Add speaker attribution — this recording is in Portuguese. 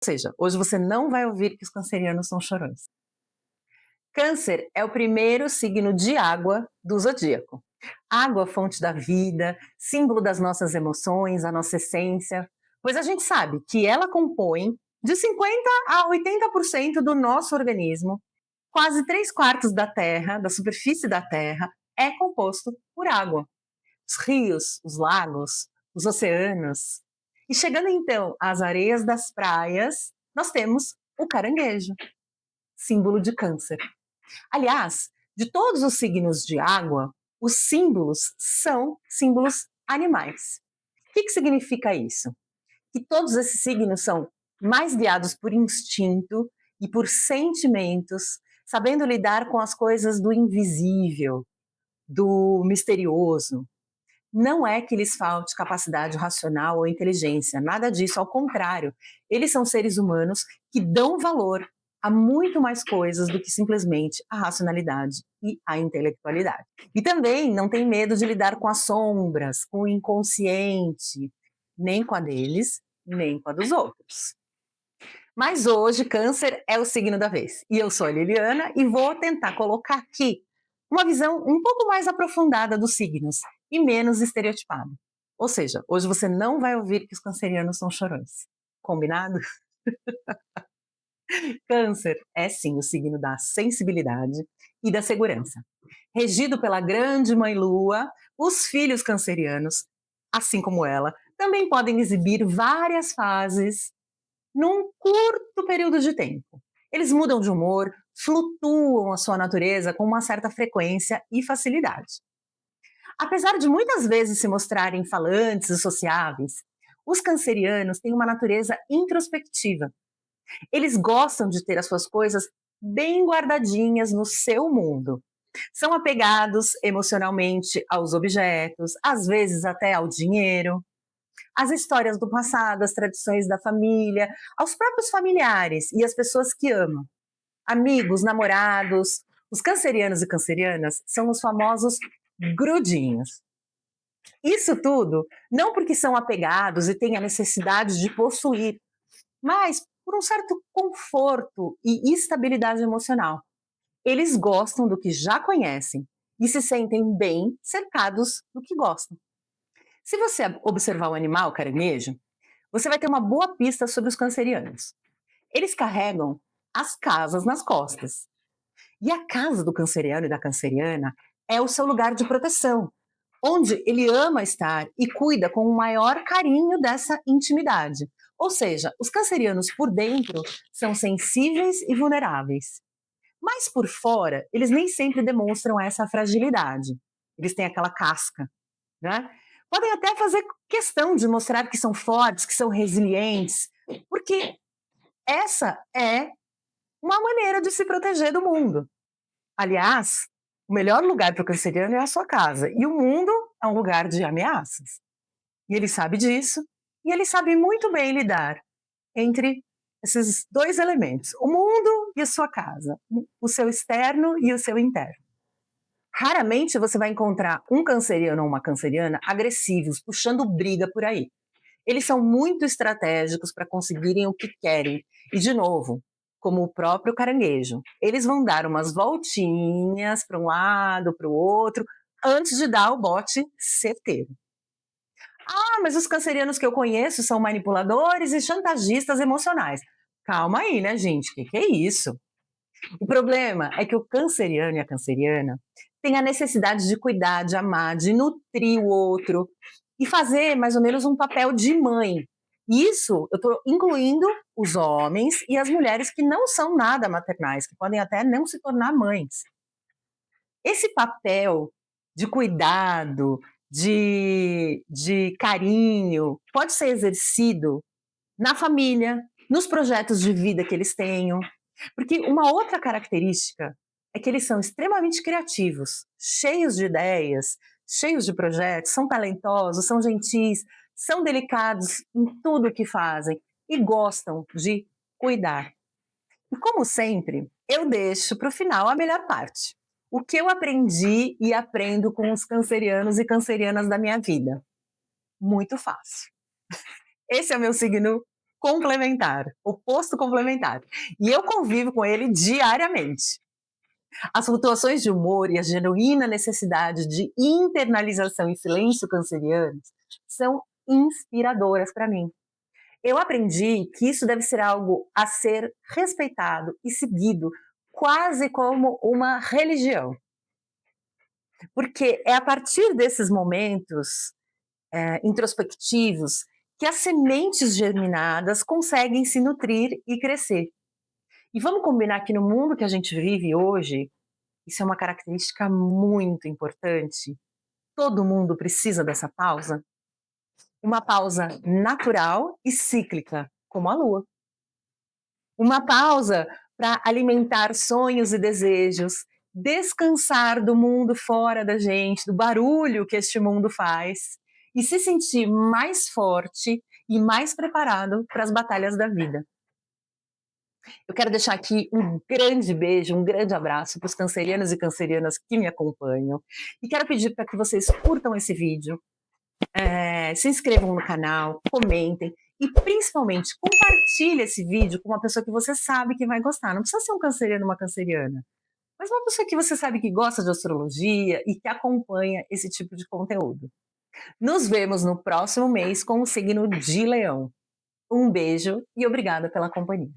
Speaker 1: Seja, hoje você não vai ouvir que os cancerianos são chorões. Câncer é o primeiro signo de água do zodíaco. Água, fonte da vida, símbolo das nossas emoções, a nossa essência, pois a gente sabe que ela compõe de 50 a 80% do nosso organismo. Quase 3/4 da Terra, da superfície da Terra, é composto por água. Os rios, os lagos, os oceanos. E chegando então às areias das praias, nós temos o caranguejo, símbolo de Câncer. Aliás, de todos os signos de água, os símbolos são símbolos animais. O que significa isso? Que todos esses signos são mais guiados por instinto e por sentimentos, sabendo lidar com as coisas do invisível, do misterioso. Não é que lhes falte capacidade racional ou inteligência, nada disso, ao contrário. Eles são seres humanos que dão valor a muito mais coisas do que simplesmente a racionalidade e a intelectualidade. E também não tem medo de lidar com as sombras, com o inconsciente, nem com a deles, nem com a dos outros. Mas hoje, Câncer é o signo da vez. E eu sou a Liliana e vou tentar colocar aqui uma visão um pouco mais aprofundada dos signos e menos estereotipada. Ou seja, hoje você não vai ouvir que os cancerianos são chorões. Combinado? Câncer é sim o signo da sensibilidade e da segurança. Regido pela grande mãe Lua, os filhos cancerianos, assim como ela, também podem exibir várias fases num curto período de tempo. Eles mudam de humor, flutuam a sua natureza com uma certa frequência e facilidade. Apesar de muitas vezes se mostrarem falantes e sociáveis, os cancerianos têm uma natureza introspectiva. Eles gostam de ter as suas coisas bem guardadinhas no seu mundo. São apegados emocionalmente aos objetos, às vezes até ao dinheiro, às histórias do passado, às tradições da família, aos próprios familiares e às pessoas que amam. Amigos, namorados. Os cancerianos e cancerianas são os famosos grudinhos. Isso tudo não porque são apegados e têm a necessidade de possuir, mas por um certo conforto e estabilidade emocional. Eles gostam do que já conhecem e se sentem bem cercados do que gostam. Se você observar o animal caranguejo, você vai ter uma boa pista sobre os cancerianos. Eles carregam as casas nas costas. E a casa do canceriano e da canceriana é o seu lugar de proteção, onde ele ama estar e cuida com o maior carinho dessa intimidade. Ou seja, os cancerianos por dentro são sensíveis e vulneráveis. Mas por fora, eles nem sempre demonstram essa fragilidade. Eles têm aquela casca, né? Podem até fazer questão de mostrar que são fortes, que são resilientes, porque essa é uma maneira de se proteger do mundo. Aliás, o melhor lugar para o canceriano é a sua casa, e o mundo é um lugar de ameaças. E ele sabe disso, e ele sabe muito bem lidar entre esses dois elementos, o mundo e a sua casa, o seu externo e o seu interno. Raramente você vai encontrar um canceriano ou uma canceriana agressivos, puxando briga por aí. Eles são muito estratégicos para conseguirem o que querem. E, de novo, como o próprio caranguejo, eles vão dar umas voltinhas para um lado, para o outro, antes de dar o bote certeiro. Ah, mas os cancerianos que eu conheço são manipuladores e chantagistas emocionais. Calma aí, né, gente? O que é isso? O problema é que o canceriano e a canceriana têm a necessidade de cuidar, de amar, de nutrir o outro e fazer mais ou menos um papel de mãe. Isso eu estou incluindo os homens e as mulheres que não são nada maternais, que podem até não se tornar mães. Esse papel de cuidado, de carinho, pode ser exercido na família, nos projetos de vida que eles tenham. Porque uma outra característica é que eles são extremamente criativos, cheios de ideias, cheios de projetos, são talentosos, são gentis, são delicados em tudo o que fazem e gostam de cuidar. E como sempre, eu deixo para o final a melhor parte. O que eu aprendi e aprendo com os cancerianos e cancerianas da minha vida? Muito fácil. Esse é o meu signo complementar, oposto complementar. E eu convivo com ele diariamente. As flutuações de humor e a genuína necessidade de internalização e silêncio cancerianos são inspiradoras para mim. Eu aprendi que isso deve ser algo a ser respeitado e seguido, quase como uma religião. Porque é a partir desses momentos introspectivos que as sementes germinadas conseguem se nutrir e crescer. E vamos combinar que no mundo que a gente vive hoje, isso é uma característica muito importante. Todo mundo precisa dessa pausa. Uma pausa natural e cíclica, como a lua. Uma pausa para alimentar sonhos e desejos, descansar do mundo fora da gente, do barulho que este mundo faz e se sentir mais forte e mais preparado para as batalhas da vida. Eu quero deixar aqui um grande beijo, um grande abraço para os cancerianos e cancerianas que me acompanham e quero pedir para que vocês curtam esse vídeo, se inscrevam no canal, comentem e principalmente compartilhe esse vídeo com uma pessoa que você sabe que vai gostar. Não precisa ser um canceriano ou uma canceriana, mas uma pessoa que você sabe que gosta de astrologia e que acompanha esse tipo de conteúdo. Nos vemos no próximo mês com o signo de Leão. Um beijo e obrigada pela companhia.